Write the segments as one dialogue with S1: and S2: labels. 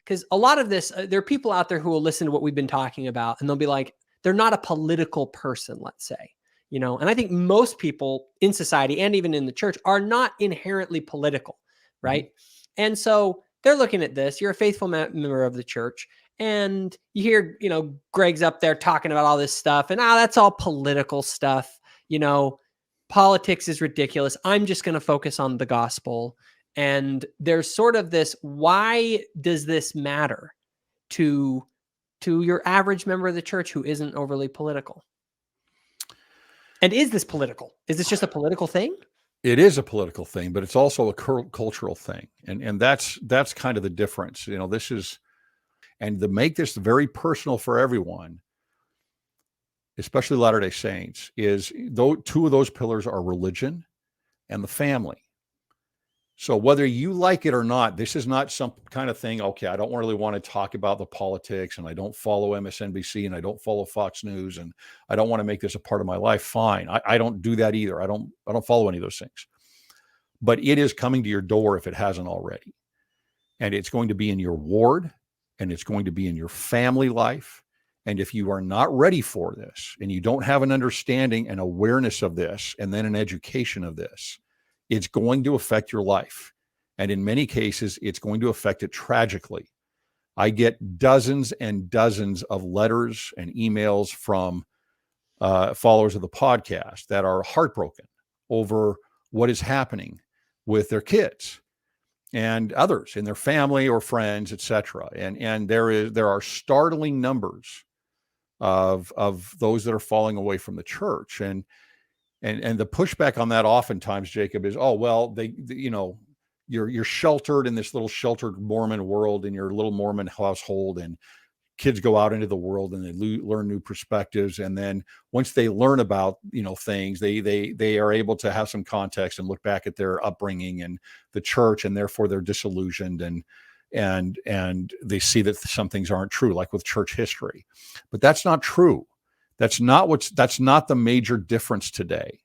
S1: because a lot of this, there are people out there who will listen to what we've been talking about and they'll be like, they're not a political person, let's say, and I think most people in society and even in the church are not inherently political, right? Mm-hmm. And so they're looking at this. You're a faithful member of the church, and you hear, Greg's up there talking about all this stuff, and that's all political stuff. Politics is ridiculous. I'm just going to focus on the gospel. And there's sort of this, why does this matter to your average member of the church who isn't overly political? And is this political? Is this just a political thing?
S2: It is a political thing, but it's also a cultural thing. And that's kind of the difference. This is, and to make this very personal for everyone, especially Latter-day Saints, is two of those pillars are religion and the family. So whether you like it or not, this is not some kind of thing, okay, I don't really want to talk about the politics, and I don't follow MSNBC, and I don't follow Fox News, and I don't want to make this a part of my life. Fine. I don't do that either. I don't follow any of those things. But it is coming to your door if it hasn't already. And it's going to be in your ward, and it's going to be in your family life. And if you are not ready for this, and you don't have an understanding and awareness of this, and then an education of this, it's going to affect your life. And in many cases, it's going to affect it tragically. I get dozens and dozens of letters and emails from followers of the podcast that are heartbroken over what is happening with their kids and others in their family or friends, etc. And there are startling numbers of those that are falling away from the church. And the pushback on that oftentimes, Jacob, is, oh, well, you're sheltered in this little sheltered Mormon world in your little Mormon household, and kids go out into the world and they learn new perspectives. And then once they learn about, things, they are able to have some context and look back at their upbringing and the church, and therefore they're disillusioned and they see that some things aren't true, like with church history. But that's not true. That's not the major difference today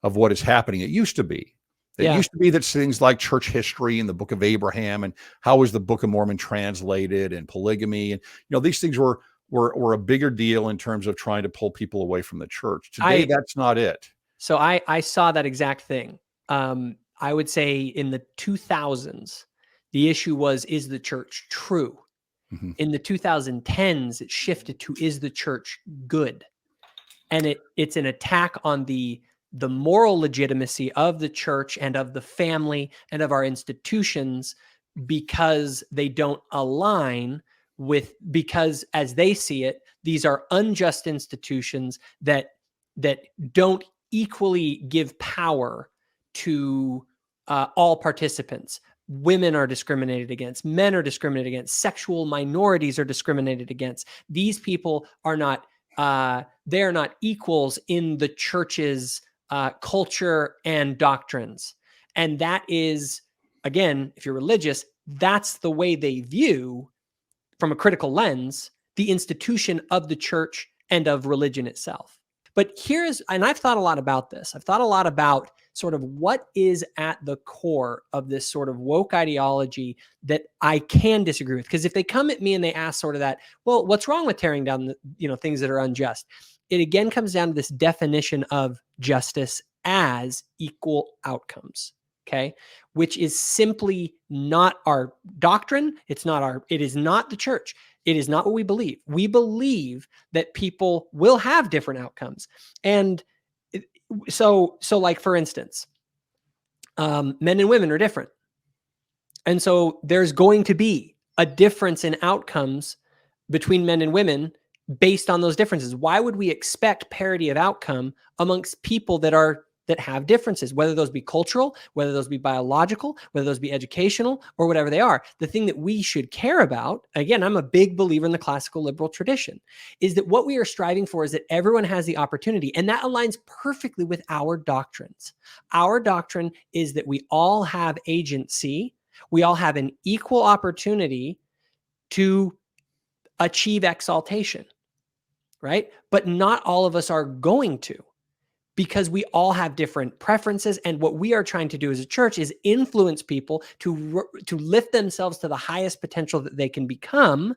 S2: of what is happening. It used to be. It used to be that things like church history and the Book of Abraham and how was the Book of Mormon translated and polygamy, and these things were a bigger deal in terms of trying to pull people away from the church. Today, that's not it.
S1: So I saw that exact thing. I would say in the 2000s, the issue was, is the church true? Mm-hmm. In the 2010s, it shifted to, is the church good? And it's an attack on the moral legitimacy of the church and of the family and of our institutions, because they don't align with, because as they see it, these are unjust institutions that don't equally give power to all participants. Women are discriminated against, men are discriminated against, sexual minorities are discriminated against. These people are not, they're not equals in the church's culture and doctrines. And that is, again, if you're religious, that's the way they view, from a critical lens, the institution of the church and of religion itself. But and I've thought a lot about this. I've thought a lot about sort of what is at the core of this sort of woke ideology that I can disagree with. Because if they come at me and they ask sort of that, well, what's wrong with tearing down the, things that are unjust? It again comes down to this definition of justice as equal outcomes. Okay. Which is simply not our doctrine. It is not the church. It is not what we believe. We believe that people will have different outcomes. And so like, for instance, men and women are different. And so there's going to be a difference in outcomes between men and women based on those differences. Why would we expect parity of outcome amongst people that have differences, whether those be cultural, whether those be biological, whether those be educational, or whatever they are? The thing that we should care about, again, I'm a big believer in the classical liberal tradition, is that what we are striving for is that everyone has the opportunity. And that aligns perfectly with our doctrines. Our doctrine is that we all have agency. We all have an equal opportunity to achieve exaltation, right? But not all of us are going to. because we all have different preferences. And what we are trying to do as a church is influence people to lift themselves to the highest potential that they can become.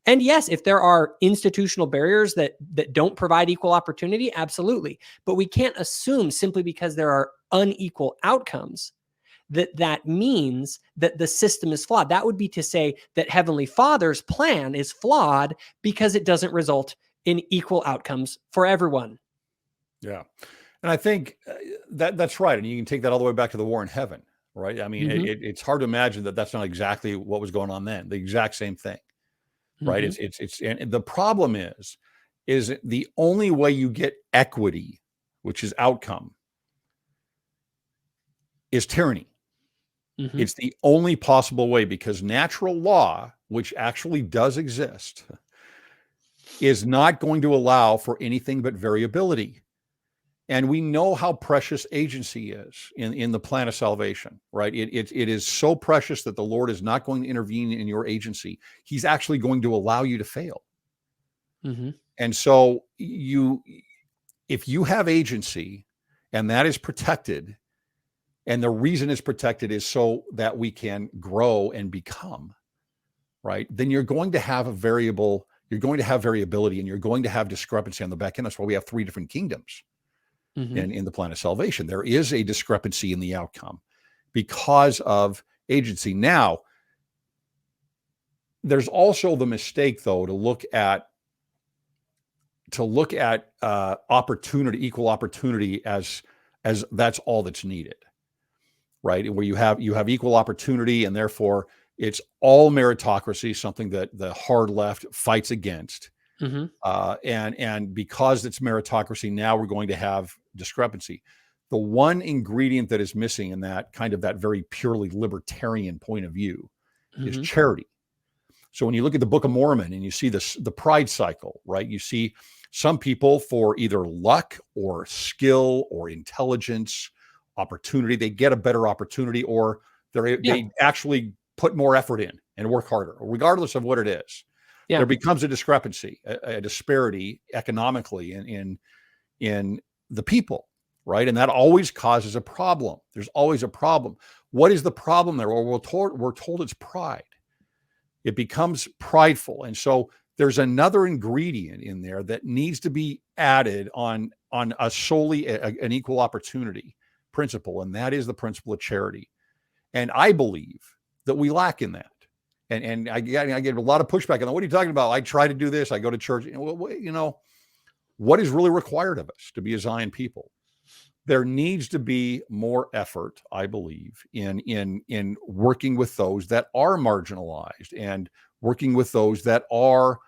S1: And yes, if there are institutional barriers that don't provide equal opportunity, absolutely. But we can't assume simply because there are unequal outcomes that means that the system is flawed. That would be to say that Heavenly Father's plan is flawed because it doesn't result in equal outcomes for everyone.
S2: Yeah. And I think that's right. And you can take that all the way back to the war in heaven, right? I mean, it's hard to imagine that that's not exactly what was going on then. The exact same thing, right? And the problem is the only way you get equity, which is outcome, is tyranny. It's the only possible way, because natural law, which actually does exist, is not going to allow for anything but variability. And we know how precious agency is in the plan of salvation, right? It is so precious that the Lord is not going to intervene in your agency. He's actually going to allow you to fail. And so if you have agency and that is protected, and the reason it's protected is so that we can grow and become, right? Then you're going to have variability, and you're going to have discrepancy on the back end. That's why we have 3 different kingdoms in the plan of salvation. There is a discrepancy in the outcome because of agency. Now, there's also the mistake, though, to look at opportunity, equal opportunity as that's all that's needed. Right, where you have equal opportunity, and therefore it's all meritocracy, something that the hard left fights against. And because it's meritocracy, now we're going to have discrepancy. The one ingredient that is missing in that very purely libertarian point of view is charity. So when you look at the Book of Mormon and you see the pride cycle, right? You see some people, for either luck or skill or intelligence, opportunity, they get a better opportunity, or they actually put more effort in and work harder, regardless of what it is. There becomes a discrepancy, a disparity economically in the people, right? And that always causes a problem. There's always a problem. What is the problem there? Well, we're told it's pride. It becomes prideful. And so there's another ingredient in there that needs to be added on a solely an equal opportunity principle, and that is the principle of charity. And I believe that we lack in that. And I get a lot of pushback on that. What are you talking about? I try to do this. I go to church. What is really required of us to be a Zion people? There needs to be more effort, I believe, in working with those that are marginalized, and working with those that are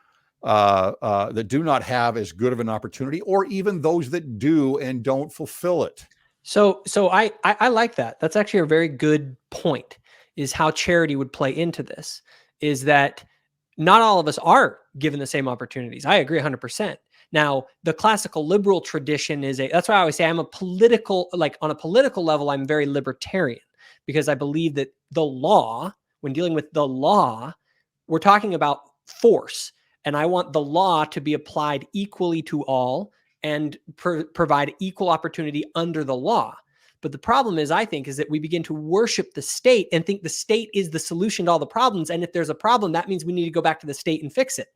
S2: that do not have as good of an opportunity, or even those that do and don't fulfill it.
S1: So I like that. That's actually a very good point, is how charity would play into this, is that not all of us are given the same opportunities. I agree 100%. Now, the classical liberal tradition that's why I always say on a political level, I'm very libertarian, because I believe that the law, when dealing with the law, we're talking about force. And I want the law to be applied equally to all and provide equal opportunity under the law. But the problem is, I think, is that we begin to worship the state and think the state is the solution to all the problems. And if there's a problem, that means we need to go back to the state and fix it.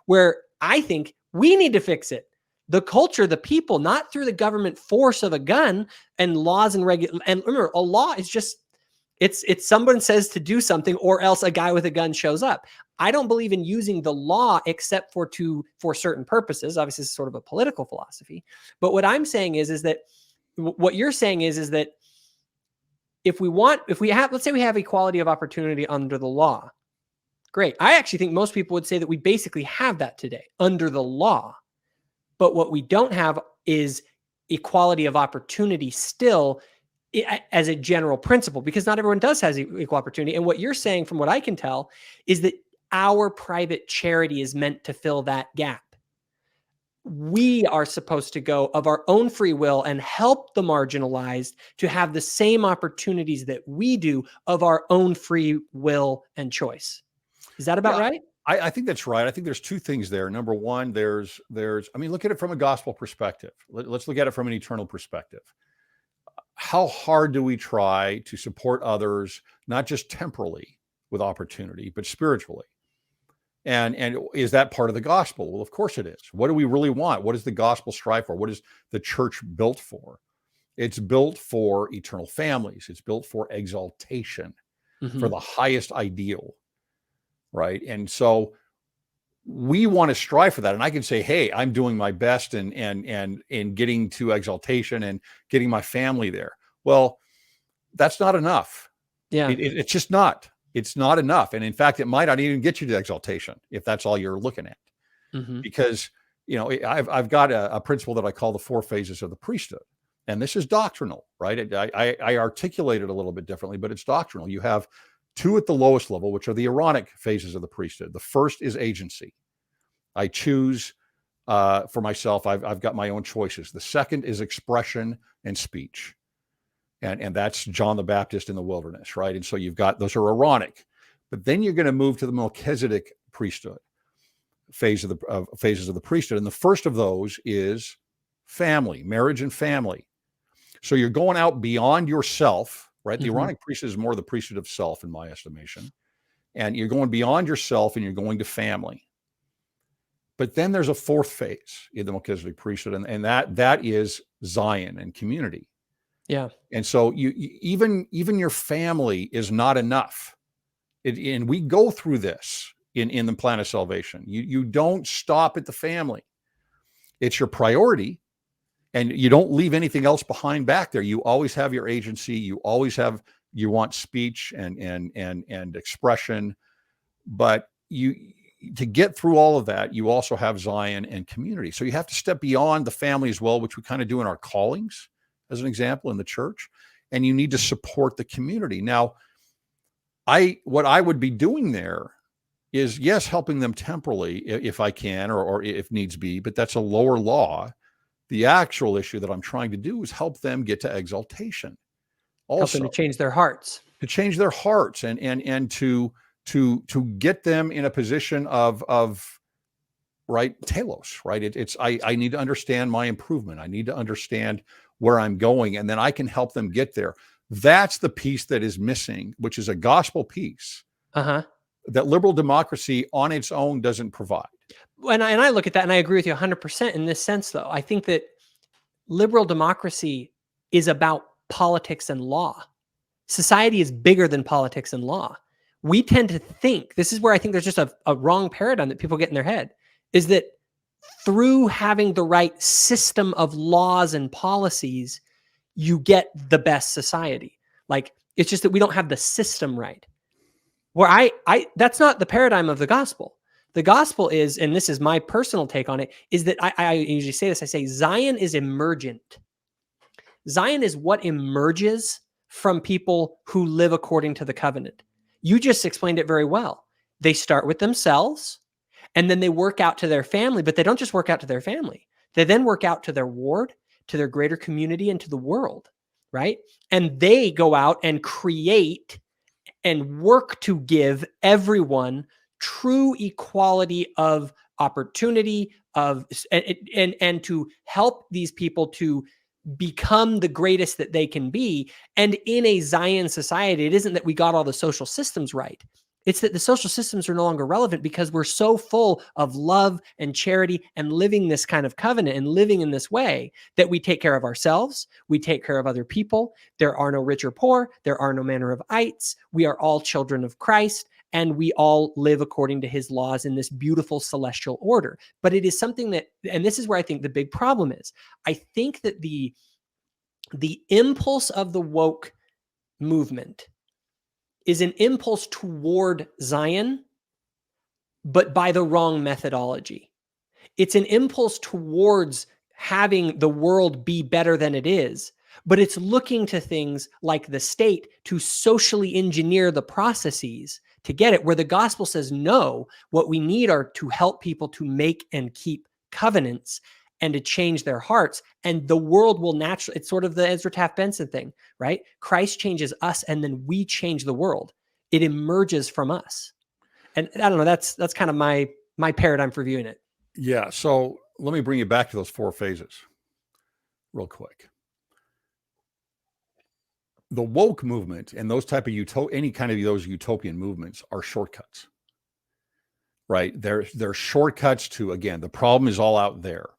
S1: Where I think we need to fix it. The culture, the people, not through the government force of a gun and laws and And remember, a law is just, it's someone says to do something, or else a guy with a gun shows up. I don't believe in using the law except for certain purposes. Obviously, it's sort of a political philosophy. But what I'm saying is that what you're saying is that let's say we have equality of opportunity under the law. Great. I actually think most people would say that we basically have that today under the law. But what we don't have is equality of opportunity still as a general principle, because not everyone does have equal opportunity. And what you're saying, from what I can tell, is that our private charity is meant to fill that gap. We are supposed to go of our own free will and help the marginalized to have the same opportunities that we do of our own free will and choice. Is that about right?
S2: I think that's right. I think there's two things there. Number one, I mean, look at it from a gospel perspective. Let's look at it from an eternal perspective. How hard do we try to support others, not just temporally with opportunity, but spiritually? And is that part of the gospel? Well, of course it is. What do we really want? What does the gospel strive for? What is the church built for? It's built for eternal families. It's built for exaltation, for the highest ideal, right? And so we want to strive for that. And I can say, hey, I'm doing my best in getting to exaltation and getting my family there. Well, that's not enough.
S1: Yeah.
S2: It's just not. It's not enough. And in fact, it might not even get you to exaltation if that's all you're looking at. Because, you know, I've got a principle that I call the 4 phases of the priesthood. And this is doctrinal, right? I articulate it a little bit differently, but it's doctrinal. You have 2 at the lowest level, which are the Aaronic phases of the priesthood. The first is agency. I choose for myself. I've got my own choices. The second is expression and speech. And that's John the Baptist in the wilderness, right? And so you've got, those are Aaronic. But then you're going to move to the Melchizedek priesthood, phases of the priesthood. And the first of those is family, marriage and family. So you're going out beyond yourself, right? The Aaronic priesthood is more the priesthood of self, in my estimation. And you're going beyond yourself and you're going to family. But then there's a 4th phase in the Melchizedek priesthood, and that is Zion and community.
S1: Yeah.
S2: And so even your family is not enough. And we go through this in the plan of salvation. You don't stop at the family. It's your priority, and you don't leave anything else behind back there. You always have your agency. You want speech and expression, but to get through all of that, you also have Zion and community. So you have to step beyond the family as well, which we kind of do in our callings, as an example, in the church, and you need to support the community. Now, what I would be doing there is, yes, helping them temporally if I can, or if needs be, but that's a lower law. The actual issue that I'm trying to do is help them get to exaltation. Also,
S1: help them to change their hearts.
S2: To change their hearts and to get them in a position of right telos, right? I need to understand my improvement. I need to understand where I'm going, and then I can help them get there. That's the piece that is missing, which is a gospel piece that liberal democracy on its own doesn't provide.
S1: And I look at that and I agree with you 100% in this sense, though. I think that liberal democracy is about politics and law. Society is bigger than politics and law. We tend to think, this is where I think there's just a wrong paradigm that people get in their head, is that through having the right system of laws and policies, you get the best society. Like, it's just that we don't have the system right. Where that's not the paradigm of the gospel. The gospel is, and this is my personal take on it, is that I usually say this, I say Zion is emergent. Zion is what emerges from people who live according to the covenant. You just explained it very well. They start with themselves, and then they work out to their family, but they don't just work out to their family. They then work out to their ward, to their greater community, and to the world, right? And they go out and create and work to give everyone true equality of opportunity, and to help these people to become the greatest that they can be. And in a Zion society, it isn't that we got all the social systems right. It's that the social systems are no longer relevant because we're so full of love and charity and living this kind of covenant and living in this way that we take care of ourselves. We take care of other people. There are no rich or poor. There are no manner of ites. We are all children of Christ, and we all live according to his laws in this beautiful celestial order. But it is something that, and this is where I think the big problem is. I think that the impulse of the woke movement is an impulse toward Zion, but by the wrong methodology. It's an impulse towards having the world be better than it is, but it's looking to things like the state to socially engineer the processes to get it, where the gospel says, no, what we need are to help people to make and keep covenants and to change their hearts. And the world will naturally, it's sort of the Ezra Taft Benson thing, right? Christ changes us and then we change the world. It emerges from us. And I don't know, that's kind of my paradigm for viewing it.
S2: Yeah. So let me bring you back to those 4 phases real quick. The woke movement and those type of any kind of those utopian movements are shortcuts, right? They're shortcuts to, again, the problem is all out there.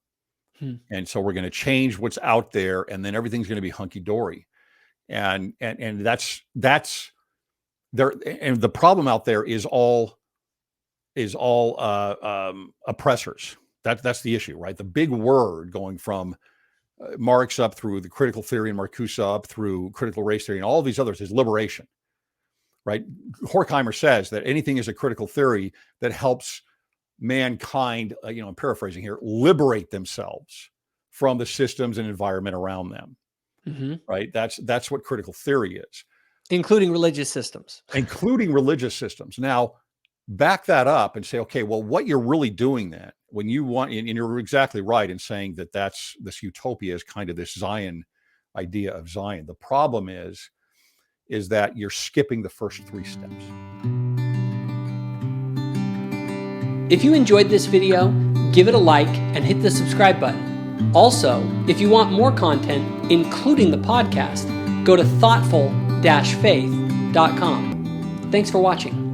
S2: And so we're going to change what's out there, and then everything's going to be hunky dory. And that's there. And the problem out there is all oppressors. That's the issue, right? The big word going from Marx up through the critical theory and Marcuse up through critical race theory and all of these others is liberation, right? Horkheimer says that anything is a critical theory that helps mankind, I'm paraphrasing here, liberate themselves from the systems and environment around them, right? That's what critical theory is.
S1: Including religious systems.
S2: Including religious systems. Now, back that up and say, okay, well, what you're really doing then, when you want, and you're exactly right in saying that this utopia is kind of this Zion idea of Zion. The problem is that you're skipping the first 3 steps.
S1: If you enjoyed this video, give it a like and hit the subscribe button. Also, if you want more content, including the podcast, go to thoughtful-faith.com. Thanks for watching.